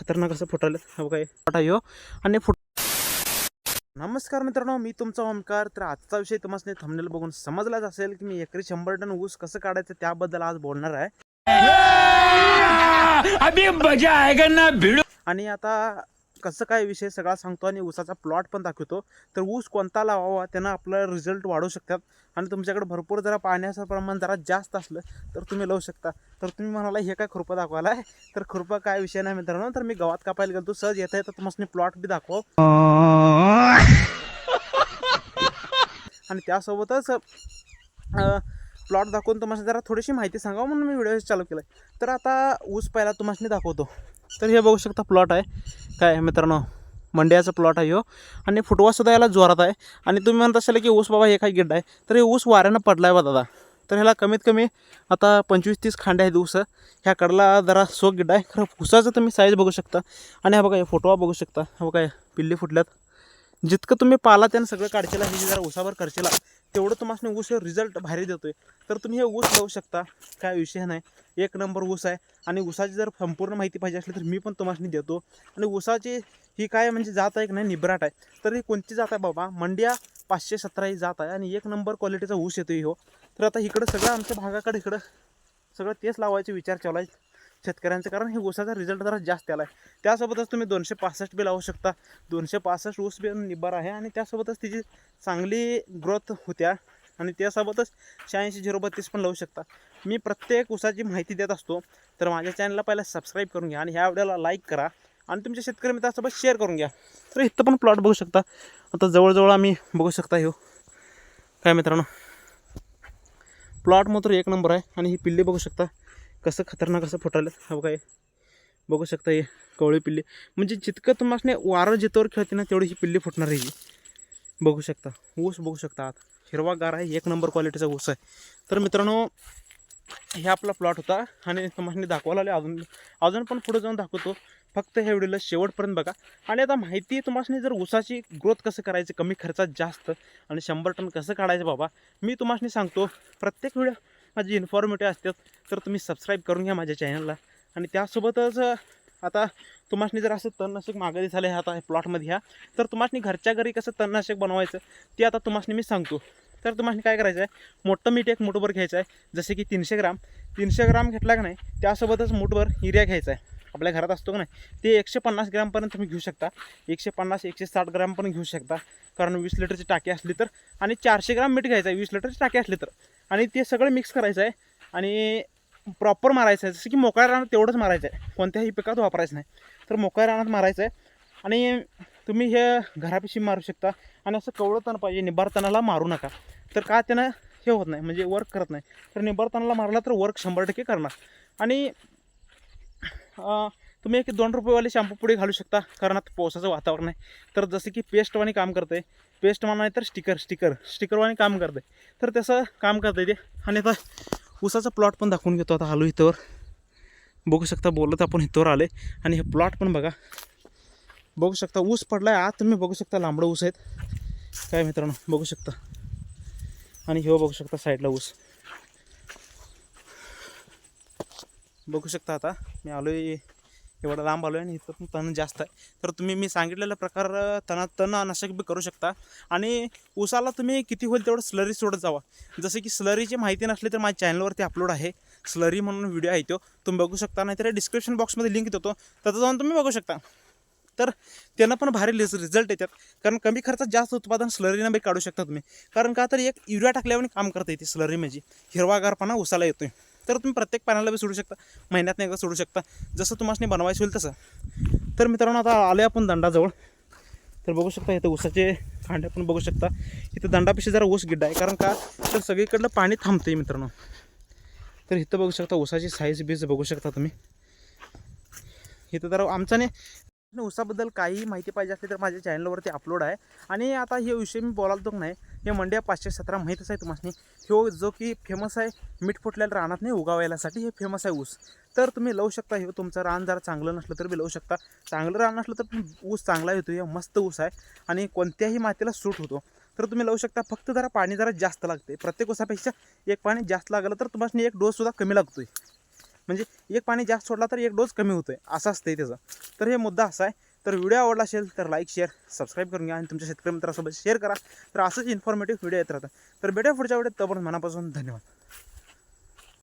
खतरनाक असं फुटायला हवं काय फटायो आणि नमस्कार मित्रांनो, मी तुमचा ओमकार. तर आजचा विषय तुम्हाला थंबनेल बघून समजलाच असेल की मी एकरी 100 टन ऊस कसं काढायचं त्याबद्दल आज बोलणार आहे. अभी मजा आएगा ना भिड़ो. आणि आता कसं काय विषय सगळा सांगतो आणि ऊसाचा प्लॉट पण दाखवतो. तर ऊस कोणता लावावा त्यानं आपलं रिझल्ट वाढू शकतात. आणि तुमच्याकडे भरपूर जरा पाण्याचं प्रमाण जरा जास्त असलं तर तुम्ही लावू शकता. तर तुम्ही म्हणाला हे काय खुरपं दाखवायला आहे, तर खुरपं काय विषय नाही मित्रांनो. तर मी गवात कापायला गेलो, सहज येता येतं तुम्हाला प्लॉट बी दाखव आणि त्यासोबतच प्लॉट दाखवून तुम्हाला जरा थोडीशी माहिती सांगावं म्हणून मी व्हिडिओ चालू केला. तर आता ऊस पहिला तुम्हाला दाखवतो. तर हे बघू शकता प्लॉट आहे काय मित्रांनो, मंड्याचा प्लॉट आहे ह्यो. आणि फुटवासुद्धा याला जोरात आहे. आणि तुम्ही म्हणत असाल की ऊस बाबा हे काय गिड्डा आहे, तर हे ऊस वाऱ्यानं पडला आहे बा दादा. तर ह्याला कमीत कमी आता 25-30 खांडे आहेत ऊस. ह्या कडला जरा सोक गिड्डा आहे खरं. ऊसाचं तुम्ही साईज बघू शकता. आणि हा बघा हे फोटोवा बघू शकता. हा बघा पिल्ली फुटल्यात. जितकं तुम्ही पाला त्यानं सगळं काढशीला, हे जरा ऊसावर करशीला तेवढं तुम्हाला ऊस रिझल्ट भारी देतोय. तर तुम्ही हे ऊस लावू शकता, काय विषय नाही. एक नंबर ऊस आहे. आणि ऊसाची जर संपूर्ण माहिती पाहिजे असली तर मी पण तुम्हाला देतो. आणि ऊसाची ही काय म्हणजे जात आहे की नाही, निब्राट आहे. तर ही कोणती जात आहे बाबा, मंड्या 517 ही जात आहे. आणि एक नंबर क्वालिटीचा ऊस येतो हो. तर आता इकडं सगळं आमच्या भागाकडे इकडं सगळं तेच लावायचे विचार चालू आहे शेतकऱ्यांचं. कारण हे ऊसाचा रिझल्ट जरा जास्त आला आहे. त्यासोबतच तुम्ही 265 बी लावू शकता. 265 ऊस बी निब्बर आहे. आणि त्यासोबतच तिची चांगली ग्रोथ होत्या. आणि त्यासोबतच 86-032 पण लावू शकता. मी प्रत्येक ऊसाची माहिती देत असतो. तर माझ्या चॅनलला पहिला सबस्क्राईब करून घ्या आणि ह्या व्हिडिओला लाईक करा आणि तुमच्या शेतकरी मित्रांसोबत शेअर करून घ्या. तर इथं पण प्लॉट बघू शकता. आता जवळजवळ आम्ही बघू शकता ह्यो काय मित्रांनो, प्लॉट मात्र एक नंबर आहे. आणि ही पिल्ली बघू शकता कसं खतरनाक असं फुटायला हवं काय बघू शकता. हे कवळी पिल्ली म्हणजे जितकं तुम्हाला वारं जितवर खेळते ना तेवढी ही पिल्ली फुटणार आहे. ही बघू शकता. ऊस बघू शकता आत हिरवागार आहे. एक नंबर क्वालिटीचा ऊस आहे. तर मित्रांनो हे आपला प्लॉट होता. आणि तुम्हाला दाखवायला आले, अजून पण पुढे जाऊन दाखवतो. फक्त ह्या व्हिडिओला शेवटपर्यंत बघा. आणि आता माहिती तुम्हाला जर ऊसाची ग्रोथ कसं करायचं कमी खर्चात जास्त आणि 100 टन कसं काढायचं बाबा मी तुम्हाला सांगतो. प्रत्येक व्हिडिओ माझी इन्फॉर्मेटिव्ह असतात. तर तुम्ही सबस्क्राईब करून घ्या माझ्या चॅनलला. आणि त्यासोबतच आता तुम्हाला जर असं तणनाशक मागणी झालं आहे आता प्लॉटमध्ये ह्या, तर तुम्हाला घरच्या घरी कसं तणनाशक बनवायचं ते आता तुम्हाला मी सांगतो. तर तुम्हाला काय करायचं आहे, मोठं मीठ एक मुठभर घ्यायचं आहे. जसे की 300 ग्राम घेतला का नाही, त्यासोबतच मुठभर युरिया घ्यायचा आहे. आपल्या घरात असतो का नाही, ते 150 ग्रामपर्यंत तुम्ही घेऊ शकता. 150-160 ग्राम पण घेऊ शकता. कारण 20 लिटरची टाकी असली तर. आणि 400 ग्राम मीठ घ्यायचं आहे 20 लिटरची टाकी असली तर. आणि ते सगळं मिक्स करायचं आहे आणि प्रॉपर मारायचं आहे. जसं की मोकळ्या रानात तेवढंच मारायचं आहे, कोणत्याही पिकात वापरायचं नाही. तर मोकळ्या रानात मारायचं आहे. आणि तुम्ही हे घरापाशी मारू शकता. आणि असं कवळं तण पाहिजे, निबार तणाला मारू नका. तर का त्यानं हे होत नाही म्हणजे वर्क करत नाही. तर निबार तणाला मारला तर वर्क 100% करणार. आणि तुम्ही एक 2 रुपयेवाली शॅम्पू पुढे घालू शकता. कारण आता पावसाचं वातावरण आहे. तर जसं की पेस्टवानी काम करतं आहे, पेस्टवानी नाही तर स्टिकरवानी काम करतं आहे. तर तसं काम करतं आहे ते. आणि आता ऊसाचा प्लॉट पण दाखवून घेतो. आता आलो इथंवर बघू शकता, बोलत आपण इथंवर आले. आणि हे प्लॉट पण बघा बघू शकता. ऊस पडला आहे आत तुम्ही बघू शकता, लांबडं ऊस आहेत काय मित्रांनो बघू शकता. आणि हे बघू शकता साईडला ऊस बघू शकता. आता मी आलो आहे एवढा लांब आलो आहे आणि इथं पण तण जास्त आहे. तर तुम्ही मी सांगितलेला प्रकार तणनाशक बी करू शकता. आणि ऊसाला तुम्ही किती होईल तेवढं स्लरी सोडत जावा. जसं की स्लरीची माहिती नसली तर माझ्या चॅनलवरती अपलोड आहे, स्लरी म्हणून व्हिडिओ आहे तो, तुम्ही बघू शकता. नाहीतर डिस्क्रिप्शन बॉक्समध्ये लिंक देतो, तिथं जाऊन तुम्ही बघू शकता. तर त्यांना पण भारी रिझल्ट येतात. कारण कमी खर्चात जास्त उत्पादन स्लरीनं बी काढू शकता तुम्ही. कारण का तर एक युरिया टाकल्यावर काम करता येते स्लरी, म्हणजे हिरवागारपणा ऊसाला येतोय. तर तुम्ही प्रत्येक पाण्याला बी सोडू शकता, महिन्यातनं एकदा सोडू शकता, जसं तुम्हाला बनवायचं होईल तसं. तर मित्रांनो आता आले आपण दंडाजवळ. तर बघू शकता इथं ऊसाचे कांडे पण बघू शकता. इथं दंडापेक्षा जरा ऊस गिड्डा आहे. कारण का तर सगळीकडलं पाणी थांबते मित्रांनो. तर इथं बघू शकता ऊसाची साईज बीज बघू शकता तुम्ही. इथं जरा आमच्याने ऊसाबद्दल काही माहिती पाहिजे असली तर माझ्या चॅनलवरती अपलोड आहे. आणि आता हे विषय मी बोलायला नाही, हे मंड्या 517 माहीतच आहे तुम्हाला. ह्यो जो की फेमस आहे मीठ फुटलेल्या रानात नाही उगावायसाठी, हे फेमस आहे ऊस. तर तुम्ही लावू शकता. हे तुमचं रान जरा चांगलं नसलं तर बी लावू शकता. चांगलं रान नसलं तर ऊस चांगला येतो. हे मस्त ऊस आहे आणि कोणत्याही मातीला सूट होतो. तर तुम्ही लावू शकता. फक्त जरा पाणी जरा जास्त लागते. प्रत्येक ऊसापेक्षा एक पाणी जास्त लागलं तर तुम्हाला एक डोससुद्धा कमी लागतोय. म्हणजे एक पाणी जास्त सोडला तर एक डोस कमी होतोय, असं असतंय त्याचं. तर हे मुद्दा असा आहे. तर व्हिडिओ आवडला असेल तर लाईक शेअर सबस्क्राईब करून घ्या आणि तुमच्या शेतकरी मित्रांसोबत शेअर करा. तर असंच इन्फॉर्मेटिव्ह व्हिडिओ येत राहतात. तर भेटूया पुढच्या व्हिडिओत. तोपर्यंत मनापासून धन्यवाद.